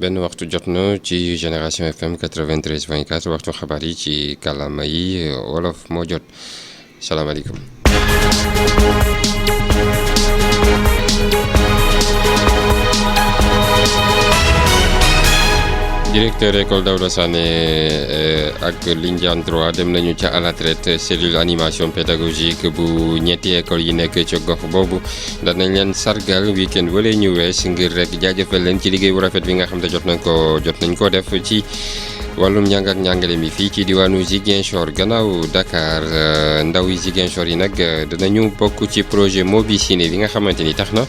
benn waxtu jot na ci Génération FM 93.4 waxtu xabaar yi ci kàllaama yi wolof moo jot salaamaaleykum. Directeur école Daouda Sané ak Lindiane 3 dem nañu ca à la traite cellule animation pédagogique bu ñetti école yi nekk ca gox boobu danañ leen sargal week-end wala ñu wees ngir rek jaajëfal leen ci liggéey bu rafet bi nga xam ne jot nañ ko def ci wàllum njàng ak njàngale mi fii ci diwaanu Ziguinchor gannaaw Dakar ndaw yi Ziguinchor yi nag danañu bokk ci projet Mobi Ciné bi nga xamante ni tax na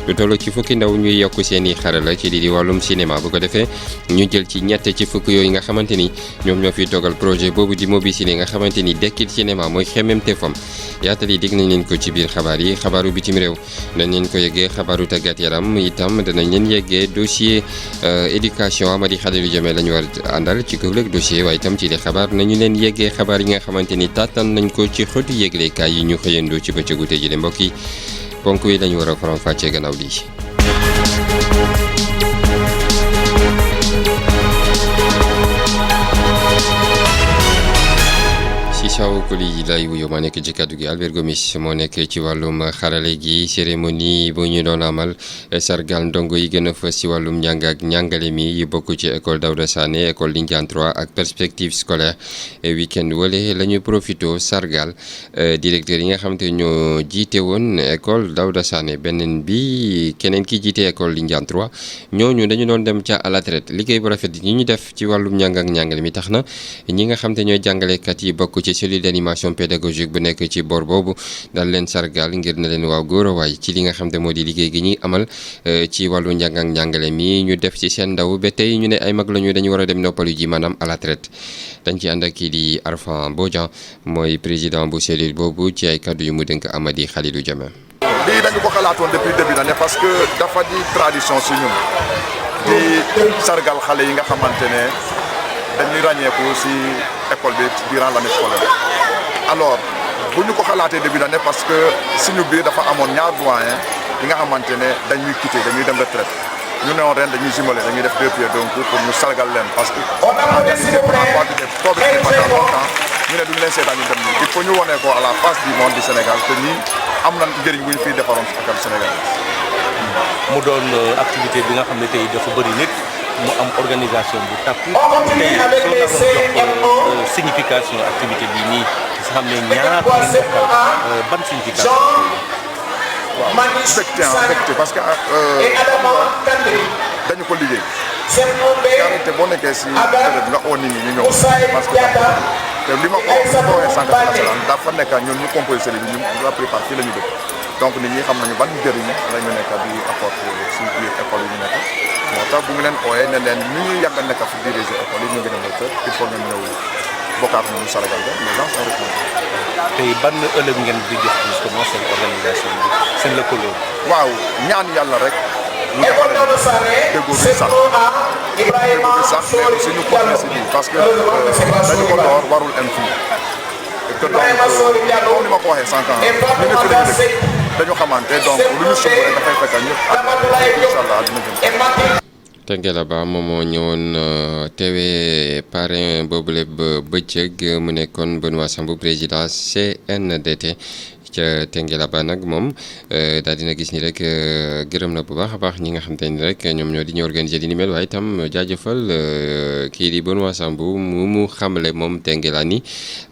lu toll ci fukki ndaw ñuy yokk seen i xarala ci di wàllum cinéma bu ko defee ñu jël ci ñett ci fukk yooyu nga xamante ni ñoom ñoo fiy toogal projet boobu di Mobi Ciné nga xamante ni dekkil cinéma mooy xemmemteefam yaatal yi dégg nañ leen ko ci biir xabaar yi xabaaru bitim réew dañ leen ko yeggee xabaaru tàggat yaram itam danañ leen yeggee dossier éducation Amady Khalilou Diémé la ñu war àndal ci këwlëg dossier waaye itam ci li xabaar nañu leen yeggee xabaar yi nga xamante ni taataan nañ ko ci xëtu yéglekaay yi ñu xëyandoo ci bëccëgu tey jile mbokk yi ponk yi lañu war a faram fàccee gannaaw lii. Saw Koli yi lay wuyu moo nekk ci kaddu gi Albert Gomis moo nekk ci wàllum xarale gi cérémonie bu ñu doon amal sargal ndongo yi gën a fës ci wàllum njàng ak njàngale mi yi bokk ci école Daouda Sané école Lindiane 3 ak perspective scolaire week-end wala la ñuy profito sargal directeur yi nga xam te ñoo jiite woon école Daouda Sané beneen bi keneen ki jiite école Lindiane 3 ñooñu dañu doon dem ca à la traite liggéey bu rafet yi ñu def ci wàllum njàng ak njàngale mi tax na ñi nga xam te ñooy jàngalekat yi bokk ci cellule d'animation pédagogique bu nekk ci boor boobu daal leen sargal ngir na leen waaw góor a waay ci li nga xam te moo di liggéey gi ñuy amal ci wàllu njàng ak njàngale mi ñu def ci seen ndaw ba tey ñu ne ay mag la ñu dañu war a dem noppalu ji maanaam à la traite dañ ci ànd ak kii di Arfan Bodian mooy président bu cellule boobu ci ay kaddu yu mu dénk Amady Khalilou Diémé. lii dañu ko xalaatoon depuis début d'année parce que dafa di tradition si ñun di sargal xale yi nga xamante ne dañuy ràññeeku si école bi durant l'année scolaire alors bu ñu ko xalaatee début d'année parce que suñu biir dafa amoon ñaar doyen yi nga xamante ne dañuy quitter dañuy dem retraite ñu ne woon ren dañuy jumeler dañuy def 2 pieds d'un coup pour ñu sargal leen parce que on a décidé pendant longtemps ñu ne duñu leen seetaan ñu dem nii il faut ñu wonee ko à la face du monde du Sénégal te nii am na njëriñ bu ñu fiy defaroon ci école Sénégal mu doon activité bi nga xam ne tey dafa bëri nit mu am organisation bu takku tey soo naroon jox signification activité bi nii nga xam ne ñaar ngeen bokkal ban signification. waaw mbégte parce que dañu ko liggéey carité boo nekkee si période nga oo nit ñi ñu ñëw parce que te li ma ko waxee sànq national dafa nekk ñun ñu composé cellule bi ñun la plupart fii la ñu dëkk donc nit ñi xam nañu ban njëriñ la ñu nekk di apporter si biir école yi ñu nekk moo tax bu ñu leen ooyee ne leen ni ñuy yàgg a nekk fi diriger école yi ñu gën a nekk il faut ngeen ñëw bokkaat nañu sargal ba les gens sont répondus. tey ban ëllëg ngeen di jox justement seen organisation bi seen lëkkaloo. waaw ñaan yàlla rek ñu defal déggoo bi sax mais aussi ñu continuer si lii parce que dañu ko door warul am fii te donc comme ni ma ko waxee sànq ñu ne fi lañu dëkk dañu xamante donc lu ñu sumb rek dafay fekk ñëpp incha allah dina jëm. Tengela Ba moom moo ñëwoon teewee parrain boobule ba bëccëg mu nekkoon Benoît Sambou président CNDT ca Tengela Ba nag moom daal dina gis ni rek gërëm na bu baax a baax ñi nga xam te ni rek ñoom ñoo di ñu organiser li ni mel waaye itam jaajëfal kii di Benoît Sambou mu xamle moom Tengela ni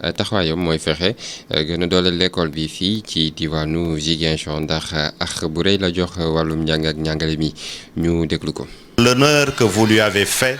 taxawaayam mooy fexe gën a dooleel l'école bi fii ci diwaanu Ziguinchor ndax ak bu rëy la jox wàllum njàng ak njàngale mi ñu déglu ko. L'honneur que vous lui avez fait.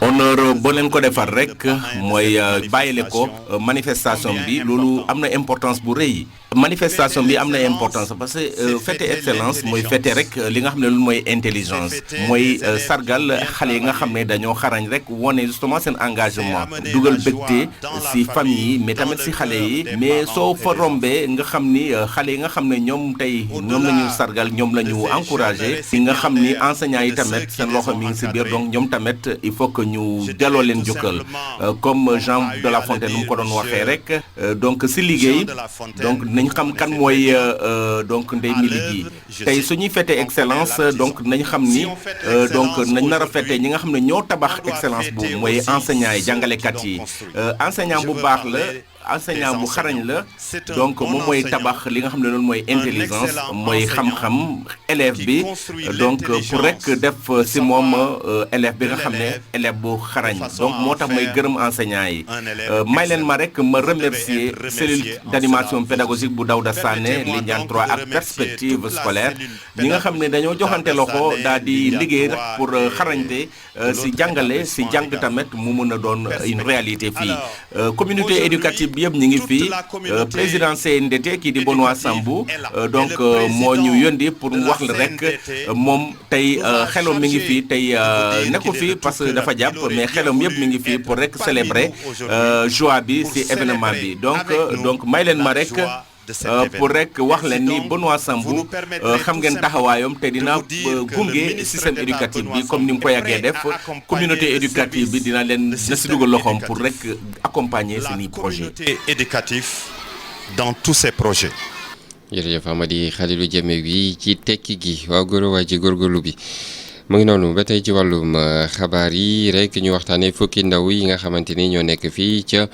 honneur boo leen ko defar rek mooy bàyyile ko manifestation bi loolu am na importance bu rëy manifestation bi am na importance parce que fête excellence mooy fête rek li nga xam ne loolu mooy intelligence mooy sargal xale yi nga xam ne dañoo xarañ rek wone justement seen engagement dugal bégte si famille yi mais tamit si xale yi mais soo fa rombee nga xam ni xale yi nga xam ne ñoom tey ñoom la ñu sargal ñoom la ñu encouragé si nga xam ni enseignants yi tamit seen loxo mi ngi si biir donc ñoom tamit il faut que ñu delloo leen jukkal comme Jean de La Fontaine nu mu ko doon waxee rek donc si liggéey donc nañ nañ xam kan mooy donc Ndeye Mily Guèye tey su ñuy fêter excellence donc nañ xam ni donc nañ nar a fêter ñi nga xam ne ñoo tabax excellence boobu mooy enseignants yi jàngalekat yi enseignant bu baax la enseignant bu xarañ la donc moom mooy tabax li nga xam ne loolu mooy intelligence mooy xam-xam élève bi donc pour rek def si moom élève bi nga xam ne élève bu xarañ donc moo tax may gërëm enseignant yi may leen ma rek ma remercier cellule d'animation pédagogique bu Daouda Sané Lindiane 3 ak perspective scolaire ñi nga xam ne dañoo joxante loxo daal di liggéey rek pour xarañte si jàngale si jàng tamit mu mën a doon une réalité fii communauté éducative bi yëpp ñu ngi fii président CNDT kii di Benoît Sambou donc moo ñu yóndi pour mu wax la rek moom tey xelom mi ngi fii tey nekku fii parce que dafa jàpp mais xelom yëpp mi ngi fii pour rek célébrer joie bi ci événement bi donc may leen ma rek pour rek wax leen ni Benoît Sambou xam ngeen taxawaayam te dina gunge système éducatif bi comme ni mu ko yàggee def communauté éducative bi dina leen na si dugal loxoom pour rek accompagner seeni projet éducatif dans tous ces projets. jërëjëf Amady Khalilou Diémé wi ci tekki gi waaw góor waay ci góorgóorlu bi mu ngi noonu ba tey ci wàllum xabaar yi rek ñu waxtaanee fukki ndaw yi nga xamante ni ñoo nekk fii ca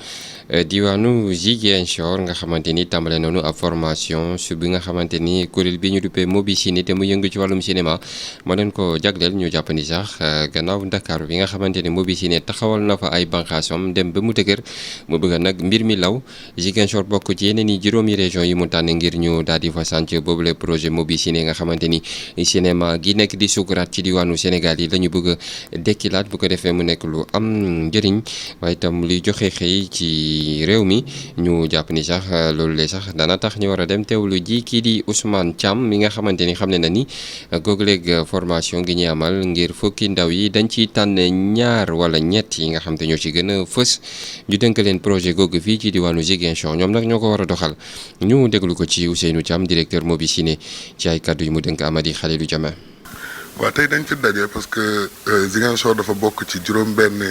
diwaanu Ziguinchor nga xamante ni tàmbale noonu ab formation su bi nga xamante ni kuréel bi ñu duppee Mobi Ciné te mu yëngu ci wàllum cinéma moo leen ko jagleel ñu jàppandi sax gannaaw Ndakaaru bi nga xamante ni Mobi Ciné taxawal na fa ay banqaasom dem ba mu dëgër mu bëgg nag mbir mi law Ziguinchor bokk ci yeneen i juróomi région yi mu tànn ngir ñu daal di fa sànc boobule projet Mobi Ciné nga xamante ni cinéma gi nekk di sukuraat ci diwaanu Sénégal yi la ñu bëgg a dekkilaat bu ko defee mu nekk lu am njëriñ waaye itam luy joxe xëy ci réew mi ñu jàpp ni sax loolu le sax dana tax ñu war a dem teewlu ji kii di Ousmane Thiam mi nga xamante ni xam ne na ni googuleeg formation gi ñuy amal ngir fukki ndaw yi dañ ciy tànn ñaar wala ñett yi nga xam te ñoo ci gën a fës ñu dénk leen projet googu fii ci diwaanu Ziguinchor ñoom nag ñoo ko war a doxal ñu déglu ko ci Ousseynou Thiam directeur Mobi Ciné ci ay kaddu yi mu dénk Amady Khalilou Diémé. waaw tey dañ fi daje parce que Ziguinchor dafa bokk ci juróom-benn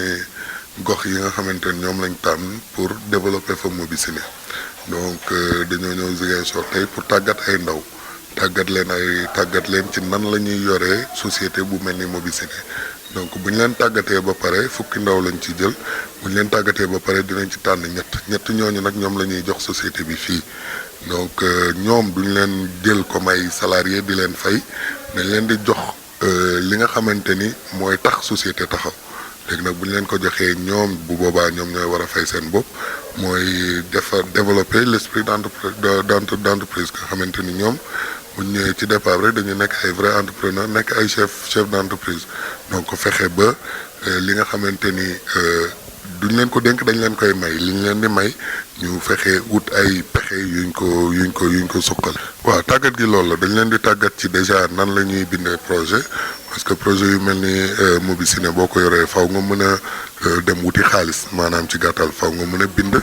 gox yi nga xamante ne ñoom lañ tànn pour développer fa Mobi Ciné donc dañoo ñëw Ziguinchor tey pour tàggat ay ndaw tàggat leen ci nan la ñuy yoree société bu mel ni Mobi Ciné donc bu ñu leen tàggatee ba pare fukki ndaw lañ ci jël bu ñu leen tàggatee ba pare dinañ ci tànn ñett ñooñu nag ñoom la ñuy jox société bi fii donc ñoom duñ leen jël comme ay salarié di leen fay dañ leen di jox li nga xamante ni mooy tax société taxaw léegi nag bu ñu leen ko joxee ñoom bu boobaa ñoom ñooy war a fay seen bopp mooy développer l'esprit d'entreprise nga xamante ni ñoom bu ñu ñëwee ci départ rek dañu nekk ay vrai entrepreneur nekk ay chef d'entreprise donc fexe ba li nga xamante ni duñ leen ko dénk dañ leen koy may li ñu leen di may ñu fexe wut ay pexe yuñ ko suqal. waaw tàggat gi loolu la dañ leen di tàggat ci déjà nan la ñuy bindee projet parce que projet yu mel ni Mobi Ciné boo ko yoree faw nga mën a dem wuti xaalis maanaam ci gàttal faw nga mën a bind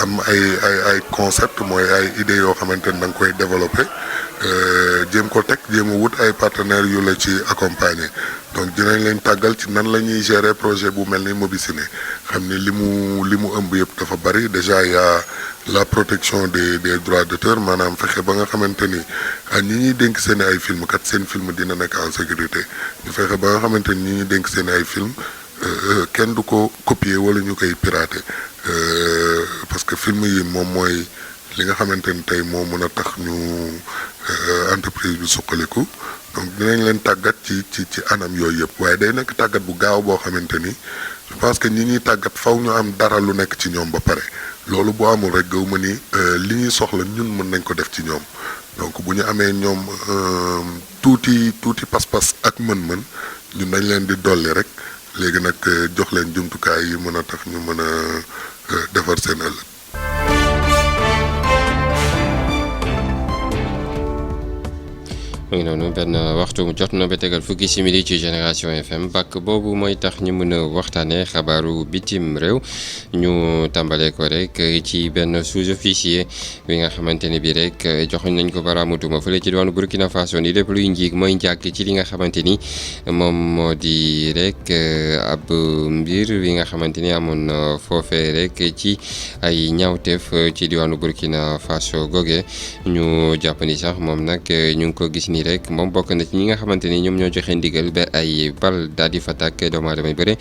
am ay concept mooy ay idées yoo xamante ni da nga koy développer jéem ko teg jéem a wut ay partenaires yu la ci accompagner donc dinañ leen tàggal ci nan la ñuy gérer projet bu mel ni Mobi Ciné xam ni li mu ëmb yëpp dafa bari déjà y a la protection des droits d'auteur maanaam fexe ba nga xamante ni ñi ñuy dénk seen ay film kat seen film dina nekk en sécurité ñu fexe ba nga xamante ni ñi ñuy dénk seen ay film kenn du ko copier wala ñu koy pirater parce que film yi moom mooy li nga xamante ni tey moo mën a tax ñu entreprise bi suqaliku donc dinañ leen tàggat ci anam yooyu yëpp waaye day nekk tàggat bu gaaw boo xamante ni je pense que ñi ñuy tàggat faw ñu am dara lu nekk ci ñoom ba pare loolu boo amul rek gaw ma ni li ñuy soxla ñun mën nañ ko def ci ñoom donc bu ñu amee ñoom tuuti pas-pas ak mën-mën ñun dañ leen di dolli rek léegi nag jox leen jumtukaay yi mën a tax ñu mën a defar seen ëllëg. mu ngi noonu benn waxtu jot na ba tegal fukki simili ci Génération FM bàkk boobu mooy tax ñu mën a waxtaanee xabaaru bitim réew ñu tàmbalee ko rek ci benn sous-officier bi nga xamante ne bii rek joxoñ nañ ko baraamu tuuma fële ci diwaanu Burkina Faso ni lépp luy njiig mooy njàkk ci li nga xamante ni moom moo di rek ab mbir wi nga xamante ni amoon foofee rek ci ay ñaawteef ci diwaanu Burkina Faso goge ñu jàpp ni sax moom nag ñu ngi ko gis ni rek moom bokk na ci ñi nga xamante ni ñoom ñoo joxe ndigal ba ay bal daal di fa tàkk doomu aadama yu bëre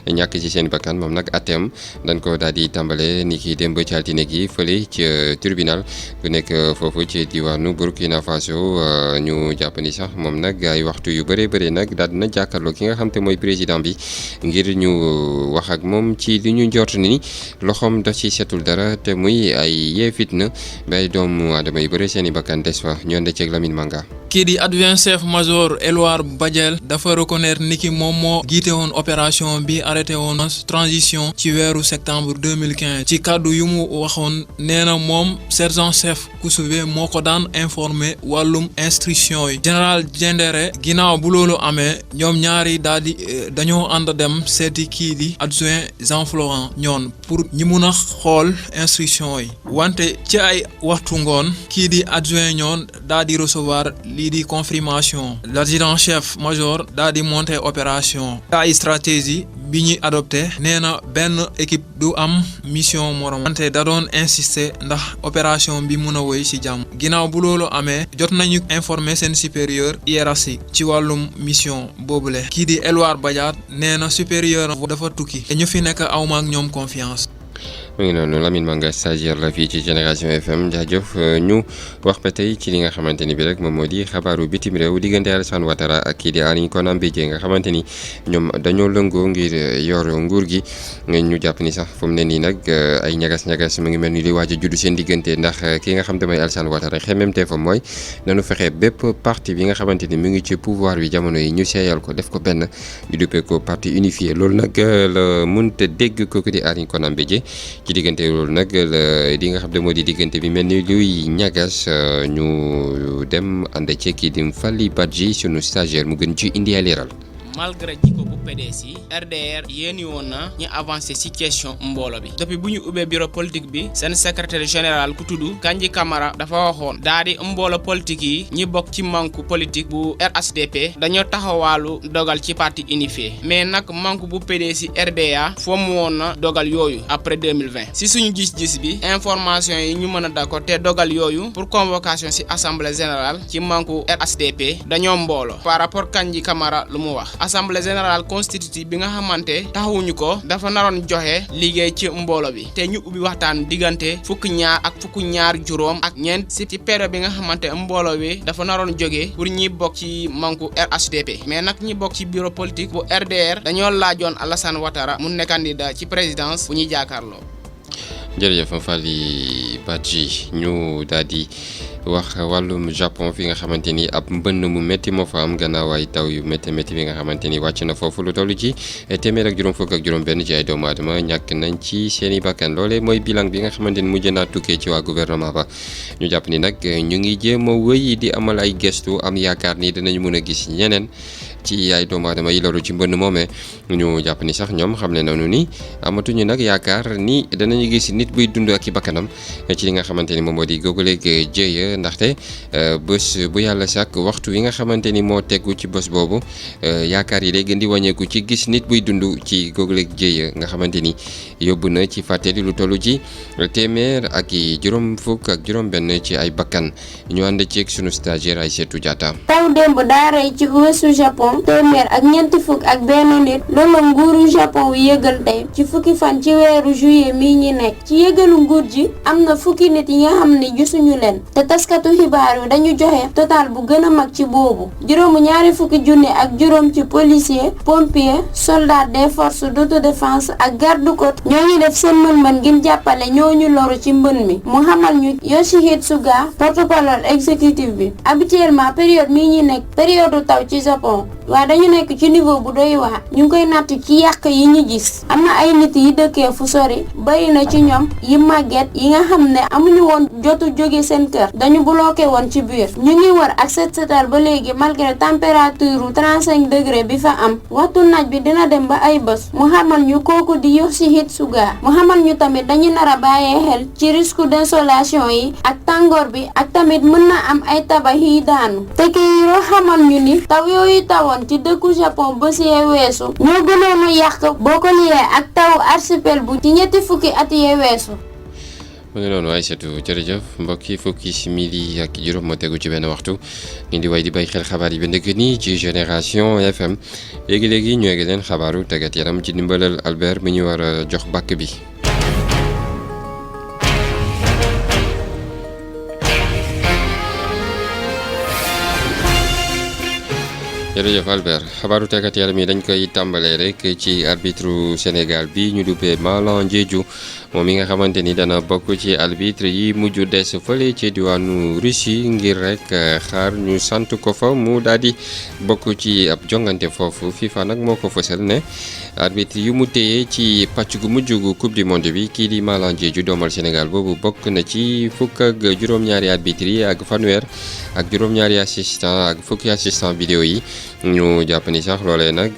ñàkk ci seen bakkan moom nag atem dañ ko daal di tàmbale ni ki démb ci altine gi fële ci tribunal bu nekk foofu ci diwaanu Burkina Faso ñu jàpp ni sax moom nag ay waxtu yu bëree bëri nag daal dina jàkkaarloo ki nga xam te mooy président bi ngir ñu wax ak moom ci li ñu njort ni loxoom da ci setul dara te muy ay yee fitna ba ay doomu aadama yu bëri seen i bakkan des fa ñu ànd ceeg Lamine Manga. kii di adjoint chef major Éluard Badiel dafa reconnaître ni ki moom moo jiite woon opération bi arrêté woon transition ci weeru septembre 2015 ci kàddu yu mu waxoon nee na moom sergent chef Koussouvé moo ko daan informé wàllum instruction yi général Diendéré ginnaaw bu loolu amee ñoom ñaari dañoo ànd dem seeti kii di adjoint Jean Florent ñoon pour ñi mun a xool instruction yi wante ci ay waxtu ngoon kii di adjoint ñoon daal di recevoir lii di confirmation l'adjudant chef major daal di monter opération ay stratégie bi ñuy adopté nee na benn équipe du am mission morom wante da doon insister ndax opération bi mun a woy ci jàmm ginnaaw bu loolu amee jot nañu informer seen supérieur hiérarchique ci wàllum mission boobule kii di Éluard Badiat nee na supérieur dafa tukki te ñu fi nekk awma ak ñoom confiance. mu ngi noonu Lamine Manga stagiaire la fii ci Génération FM jaajëf ñu wax ba tey ci li nga xamante ni bi rek moom moo di xabaaru bitim réew diggante Alassane Ouattara ak kii di Henri Konan Bédié nga xamante ni ñoom dañoo lëngoo ngir yor nguur gi ñu jàpp ni sax fu mu ne nii nag ay ñagas-ñagas mu ngi mel ni li waaj a juddu seen diggante ndax ki nga xam te mooy Alassane Ouattara xemmemte fa mooy nañu fexe bépp parti bi nga xamante ni mu ngi ci pouvoir bi jamono yi ñu seeyal ko def ko benn ñu duppee ko parti unifié loolu nag la mënta dégg kooku di Henri Konan Bédié ci diggante loolu nag di nga xam ne moo di diggante bi mel ni luy ñagas ñu dem ànd ci kii di Fally Badji sunu stagiaire mu gën ci indi ay leeral. malgré jikko bu PDS yi RDR yéeni woon na ñu avancé ci question mboolo bi depuis bu ñu ubbee bureau politique bi seen secrétaire général ku tudd Kandji Camara dafa waxoon daa di mboolo politique yi ñi bokk ci manku politique bu RHDP dañoo taxawaalu dogal ci parti unifié mais nag manku bu PDS yi RDA fomm woon na dogal yooyu après 2020 ci suñu gis-gis bi information yi ñu mën a d'accord te dogal yooyu pour convocation ci assemblée générale ci manku RHDP dañoo mboolo par rapport Kandji Camara lu mu wax assemblée générale constitutive bi nga xamante taxawuñu ko dafa naroon joxe liggéey ci mboolo bi te ñu ubbi waxtaan diggante fukki ñaar ak fukki ñaar juróom ak ñeent ci période bi nga xamante mboolo bi dafa naroon jóge pour ñi bokk ci manku RHDP mais nag ñi bokk ci bureau politique bu RDR dañoo laajoon Alassane Ouattara mu nekk candidat ci présidence bu ñuy jàkkaarloo. jërëjëf Fally Badji ñu daal di wax wàllum Japon fi nga xamante ni ab mbënn mu métti moo fa am gannaaw ay taw yu métti métti bi nga xamante ni wàcc na foofu lu toll ci téeméer ak juróom fukk ak juróom benn ci ay doomu aadama ñàkk nañ ci seen i bakkan loolee mooy bilan bi nga xamante ni mujj naa tukkee ci waa gouvernement ba ñu jàpp ni nag ñu ngi jéem a wëy di amal ay gestu am yaakaar ni dinañu mën a gis ñeneen ci ay doomu aadama yi loru ci mbënn moomee ñu jàpp ni sax ñoom xam ne nañu ni amatuñu nag yaakaar ni danañu gis nit buy dund ak i bakkanam ci li nga xamante ni moom moo di googuleeg jëye ndaxte bés bu yàlla sàkk waxtu wi nga xamante ni moo tegu ci bés boobu yaakaar yi day gën di wàññeeku ci gis nit buy dund ci googuleeg jëye nga xamante ni yóbbu na ci fàttali lu toll ci téeméer ak juróom fukk ak juróom benn ci ay bakkan ñu ànd ceeg sunu stagiaire Aïssatou Diatta. taw démb daa rey ci ouest Japon téeméer ak ñeenti fukk ak benn nit loolu la nguuru Japon wu yëgal tey ci fukki fan ci weeru juillet mii ñi nekk ci yëgalu nguur ji am na fukki nit yi nga xam ne gisuñu leen te taskatu xibaar yi dañu joxe total bu gën a mag ci boobu juróomu ñaari fukki junni ak juróom ci policier pompier soldat des forces d'autodéfense ak garde-côte ñoo ngi def seen mën-mën ngir jàppale ñooñu loru ci mbën mi mu xamal ñu Yoshihide Suga porte-parole exécutif bi habituellement période mii ñi nekk période taw ci Japon waaye dañu nekk ci niveau bu doy waar ñu ngi koy natt ci yàq yi ñu gis am na ay nit yi dëkkee fu sori bari na ci ñoom yi màgget yi nga xam ne amuñu woon jotu jóge seen kër dañu bloqué woon ci biir ñu ngi wër ak set setal ba léegi malgré température 35 degré bi fa am waxtu naaj bi dina dem ba ay bés mu xamal ñu kooku di Yoshihide Suga mu xamal ñu tamit dañu nar a bàyyee xel ci risque d'insolation yi ak tàngoor bi ak tamit mën na am ay tabax yi daanu te Keiiro xamal ñu ni taw yooyu tawoon ci dëkku Japon ba see weesu ñoo gënoon a yàq boo ko liyee ak tawu archipel bu ci ñetti fukki at yee weesu. mu ngi noonu Aïssatou jërëjëf mbokk yi fukki simili ak juróom moo tegu ci benn waxtu ngeen di way di bay xel xabaar yi ba ndëgg nii ci Génération FM léegi-léegi ñu egg leen xabaaru tàggat yaram ci ndimbalal Albert mi ñu war a jox bàkk bi. jërëjëf Albert xabaaru tàggat yaram yi dañ koy tàmbalee rek ci arbitre Sénégal bi ñu duppee Malang Diédhiou moom mi nga xamante ni dana bokk ci arbitre yi mujj des fële ci diwaanu Russie ngir rek xaar ñu sant ko fa mu daal di bokk ci ab jongante foofu FIFA nag moo ko fësal ne arbitre yu mu téye ci pàcc gu mujj gu coupe du monde bi kii di Malang Diédhiou doomal Sénégal boobu bokk na ci fukk ak juróom-ñaari arbitre yi ak fanweer ak juróom-ñaari assistant ak fukki assistant vidéo yi ñu jàpp ni sax loolee nag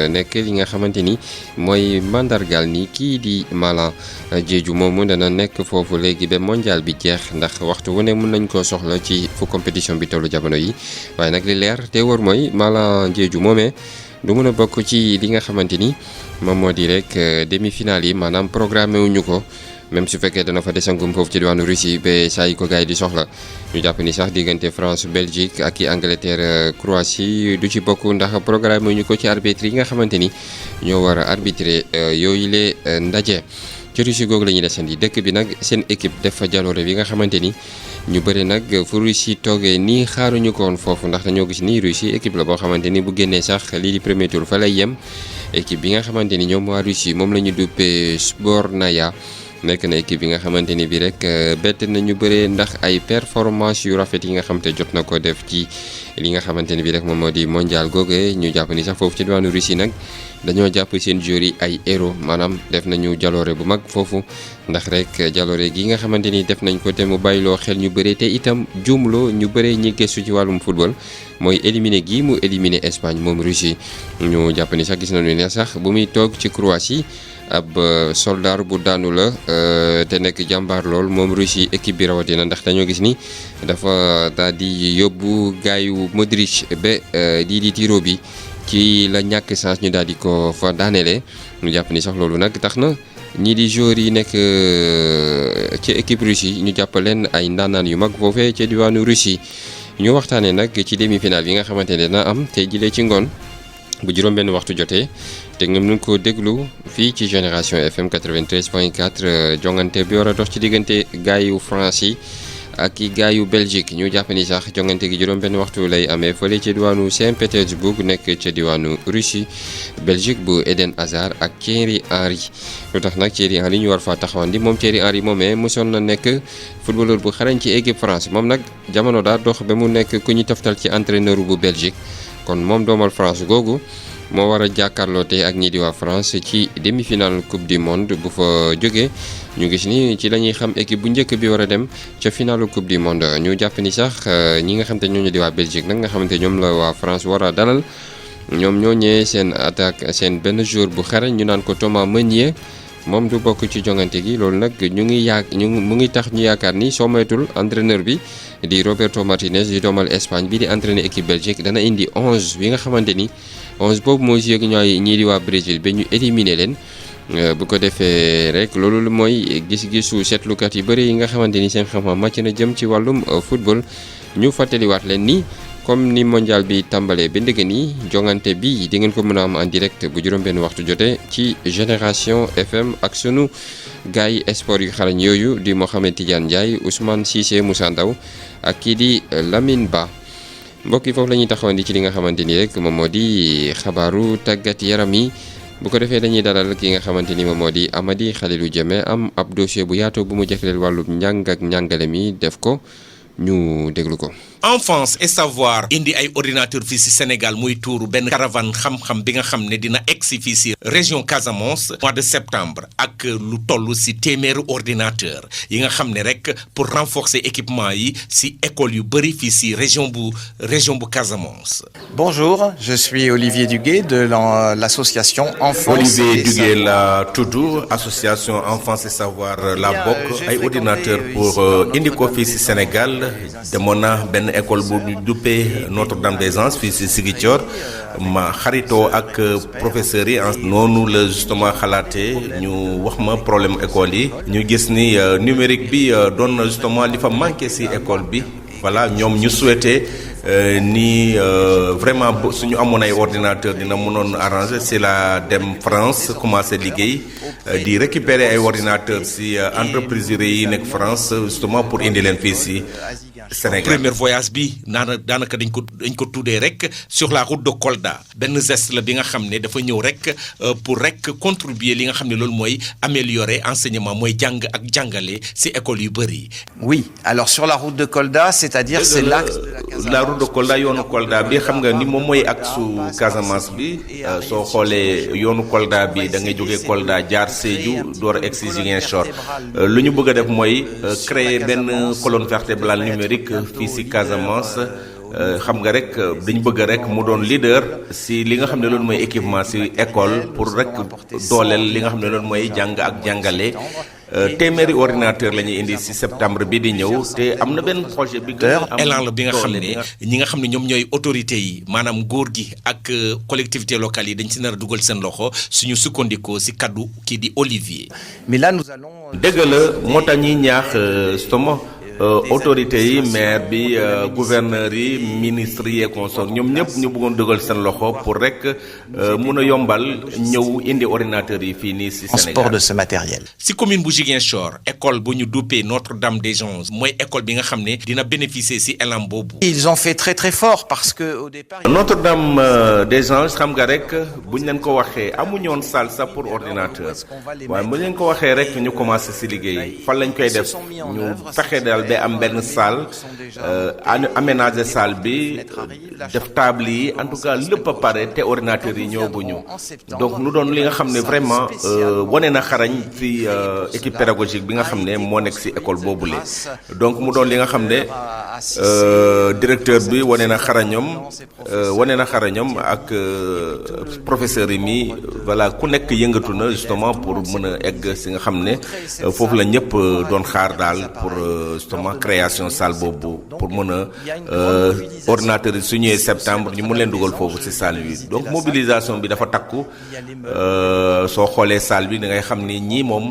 nekk li nga xamante ni mooy mandargal ni kii di Malang Diédhiou moomu dana nekk foofu léegi ba mondial bi jeex ndax waxtu wu ne mën nañ koo soxla ci fu compétition bi tollu jamono yi waaye nag li leer te wóor mooy Malang Diédhiou moomee du mën a bokk ci li nga xamante ni moom moo di rek demi-finale yi maanaam programmé wuñu ko même su fekkee dana fa desangum foofu ci diwaanu Russie ba saa yi ko gars yi di soxla ñu jàpp ni sax diggante France Belgique ak i Angleterre Croatie du ci bokk ndax programme ñu ko ci arbitre yi nga xamante ni ñoo war a arbitrer yooyu lee ndaje ci Russie googu la ñuy desandi dëkk bi nag seen équipe def fa jaloore bi nga xamante ni ñu bëri nag fu Russie toogee nii xaaruñu ko woon foofu ndax dañoo gis nii Russie équipe la boo xamante ni bu génnee sax lii di premier tour fa lay yem équipe bi nga xamante ni ñoom waa Russie moom la ñu duppee Sbornaya nekk na équipe bi nga xamante ni bi rek bett nañu bëree ndax ay performance yu rafet yi nga xamante jot na ko def ci li nga xamante ni bi rek moom moo di mondial googe ñu jàpp ni sax foofu ci diwaanu Russie nag dañoo jàpp seen joueurs yi ay héros maanaam def nañu jaloore bu mag foofu ndax rek jaloore gi nga xamante ni def nañ ko te mu bàyyiloo xel ñu bëree te itam juumloo ñu bëree ñi gëstu ci wàllum football mooy éliminé gi mu éliminé Espagne moom Russie ñu jàpp ni sax gis nañu ne sax bu muy toog ci Croatie ab soldat bu daanu la te nekk jàmbaar lool moom Russie équipe bi rawatina ndax dañoo gis ni dafa daal di yóbbu gaayu Modric ba di tiro bi ci la ñàkk chance ñu daal di ko fa daanelee ñu jàpp ni sax loolu nag tax na ñii di joueurs yi nekk ci équipe Russie ñu jàpp leen ay ndaanaan yu mag foofee ci diwaanu Russie ñu waxtaanee nag ci demi-finale yi nga xamante ne dina am te jilee ci ngoon bu juróom-benn waxtu jotee te ngeen mën ko déglu fii ci Génération FM 93.4 jongante bi war a dox ci diggante gaayu France yi ak i gaayu Belgique ñu jàpp ni sax jongante gi juróom-benn waxtu lay amee fële ci diwaanu Saint-Pétersbourg nekk ca diwaanu Russie Belgique bu Eden Hazard ak Thierry Henry lu tax nag Thierry Henry ñu war faa taxawandi moom Thierry Henry moomee mosoon na nekk footballeur bu xarañ ci équipe France moom nag jamono daa dox ba mu nekk ku ñu toftal ci entraîneur bu Belgique kon moom doomal France googu moo war a jàkkaarloo tey ak ñii di waa France ci demi-finale coupe du monde bu fa jógee ñu gis ni ci la ñuy xam équipe bu njëkk bi war a dem ca finalu coupe du monde ñu jàpp ni sax ñi nga xam te ñooñu di waa Belgique nag nga xamante ñoom la waa France war a dalal ñoom ñoo ñëwee seen attaque seen benn joueur bu xarañ ñu naan ko Thomas Meunier moom du bokk ci jongante gi loolu nag mu ngi tax ñu yaakaar ni soo moytul entraîneur bi di Roberto Martinez di doomal Espagne bi di entraîner équipe Belgique dana indi 11 bi nga xamante ni 11 boobu mooy si yëg ñii di waa Brésil ba ñu éliminer leen bu ko defee rek loolu mooy gis-gisu seetlukat yu bëri yi nga xamante ni seen xam-xam màcc na jëm ci wàllum football ñu fàttaliwaat leen ni comme ni mondial bi tàmbalee ba ndëgg nii jongante bi di ngeen ko mën a am en direct bu juróom-benn waxtu jotee ci Génération FM ak sunu gars yi sport yu xarañ yooyu di Mohamed Tidiane Ndiaye Ousmane Cissé Moussa Ndaw ak kii di Lamine Ba mbokk yi foofu la ñuy taxawandi ci li nga xamante ni rek moom moo di xabaaru tàggat yaram yi bu ko defee dañuy dalal ki nga xamante ni moom moo di Amady Khalilou Diémé am ab dossier bu yaatoo bu mu jagleel wàllum njàng ak njàngale mi def ko ñu déglu ko. Enfance et savoir indi ay ordinateur fii ci Sénégal muy tuuru benn caravane xam-xam bi nga xam ne dina egsi fii ci région Casamance mois de septembre ak lu toll ci téeméeri ordinateur yi nga xam ne rek pour renforcer équipement yi ci école yu bari fii ci région bu Casamance. Bonjour, je suis Olivier Duguay de l'association Enfance. Olivier Duguay la tudd association Enfance et savoir la bokk ay ordinateur pour indi ko fii ci Sénégal demoon na benn école bu ñu duppee Notre-Dame des Anges fii ci Ziguinchor ma xaritoo ak professeurs yi noonu la justement xalaatee ñu wax ma problème école yi ñu gis ni numérique bi doon na justement li fa manqué ci école bi voilà ñoom ñu souhaité ni vraiment suñu amoon ay ordinateur dina mënoon arranger c'est la dem France commencé liggéey di récupérer ay ordinateur ci entreprise yi nekk France justement pour indi leen fii ci Sénégal. Premier voyage bi daanaka dañ ko tuddee rek sur la route de Kolda benn geste la bi nga xam ne dafa ñëw rek pour rek contribuer li nga xam ne loolu mooy améliorer enseignement mooy jàng ak jàngale ci école yu bëri. Oui, alors sur la route de Kolda, c'est-à-dire c'est l'axe de la Casamance. La route de Kolda yoonu Kolda bi xam nga ni moom mooy axe su Casamance bi soo xoolee yoonu Kolda bi da ngay jógee Kolda jaar Sédhiou door a egg si Ziguinchor lu ñu bëgg a def mooy créer benn colonne vertébrale numérique fii ci Casamance xam nga rek dañu bëgg rek mu doon leader ci li nga xam ne loolu mooy équipement ci école pour rek dooleel li nga xam ne loolu mooy jàng ak jàngale téeméeri ordinateur la ñuy indi ci septembre bi di ñëw te am na benn projet bi gën a am élan la bi nga xam ne ñi nga xam ne ñoom ñooy autorités yi maanaam nguur gi ak collectivités locales yi dañ ci nar a dugal seen loxo suñu sukkandikoo ci kaddu kii di Olivier. Mais là nous allons. dëgg la moo tax ñuy ñaax justement autorités yi maire bi gouverneurs yi ministres yi et consorts ñoom ñëpp ñu bëggoon dugal seen loxo pour rek mun a yombal ñëw indi ordinateurs yi fii nii ci Sénégal. Transport de ce matériel. ci commune bu Ziguinchor école bu ñu duppee Notre-Dame des Anges mooy école bi nga xam ne dina bénéficier ci élan boobu. Ils ont fait très très fort parce que au départ. Notre-Dame des Anges xam nga rek buñ leen ko waxee amuñu woon salle sax pour ordinateur waaye buñ leen ko waxee rek ñu commencé ci liggéey fan lañ koy def ñu fexe daal ba am benn salle aménager salle bi def table yi en tout cas lépp a pare te ordinateur yi ñëwaguñu donc nu doon li nga xam ne vraiment wane na xarañ ci équipe pédagogique bi nga xam ne moo nekk ci école boobule donc mu doon li nga xam ne directeur bi wane na xarañam ak professeur yi mi voilà ku nekk yëngatu na justement pour mën a egg ci nga xam ne foofu la ñëpp doon xaar daal pour justement création salle boobu pour mën a ordinateur yi su ñëwee septembre ñu mën leen dugal foofu ci salle bi donc mobilisation bi dafa takku soo xoolee salle bi da ngay xam ni ñii moom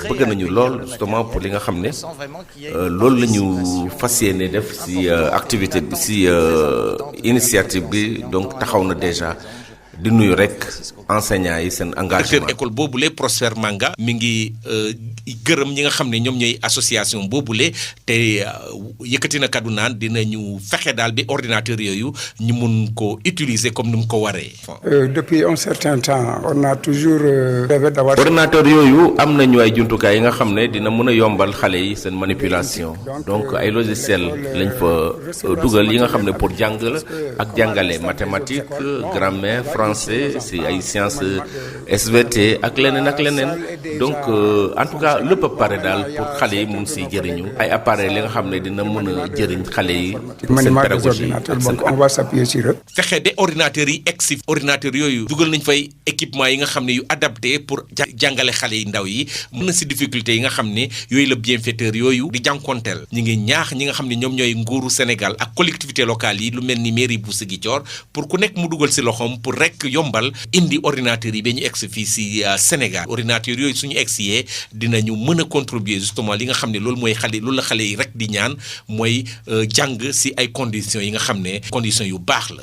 bëgg nañu lool justement pour li nga xam ne loolu la ñu fas yéene def ci activité bi ci initiative bi donc taxaw na déjà di nuyu rek enseignants yi seen engagement. école boobule Prosper Manga mi ngi gërëm ñi nga xam ne ñoom ñooy association boobule te yëkkati na kaddu naan dinañu fexe daal bi ordinateur yooyu ñu mun ko utiliser comme ni mu ko waree. Depuis un certain temps on a toujours rêvé d'avoir. ordinateur yooyu am nañu ay jumtukaay yi nga xam ne dina mën a yombal xale yi seen manipulation donc ay logiciel lañ fa dugal yi nga xam ne pour jàng la ak jàngale mathématique grammaire français si ay sciences SVT ak leneen donc en tout cas lépp a pare daal pour xale yi mun si jëriñu ay appareil li nga xam ne dina mën a jëriñ xale yi seen pédagogie donc on va s'appuyer sur eux. fexe de ordinateurs yi egg si ordinateurs yooyu dugal nañ fay équipement yi nga xam ne yu adapté pour jàngale xale yi ndaw yi mën na si difficulté yi nga xam ne yooyu la bienfaiteur yooyu di jànkonteel ñi ngi ñaax ñi nga xam ne ñoom ñooy nguuru Sénégal ak collectivité locale yi lu mel ni mairie bu Ziguinchor pour ku nekk mu dugal si loxoom pour rek yombal indi ordinateurs yi ba ñu egg fii si Sénégal ordinateurs yooyu suñu egg si dinañu mën a contribuer justement li nga xam ne loolu mooy loolu la xale yi rek di ñaan mooy jàng si ay conditions yi nga xam ne conditions yu baax la.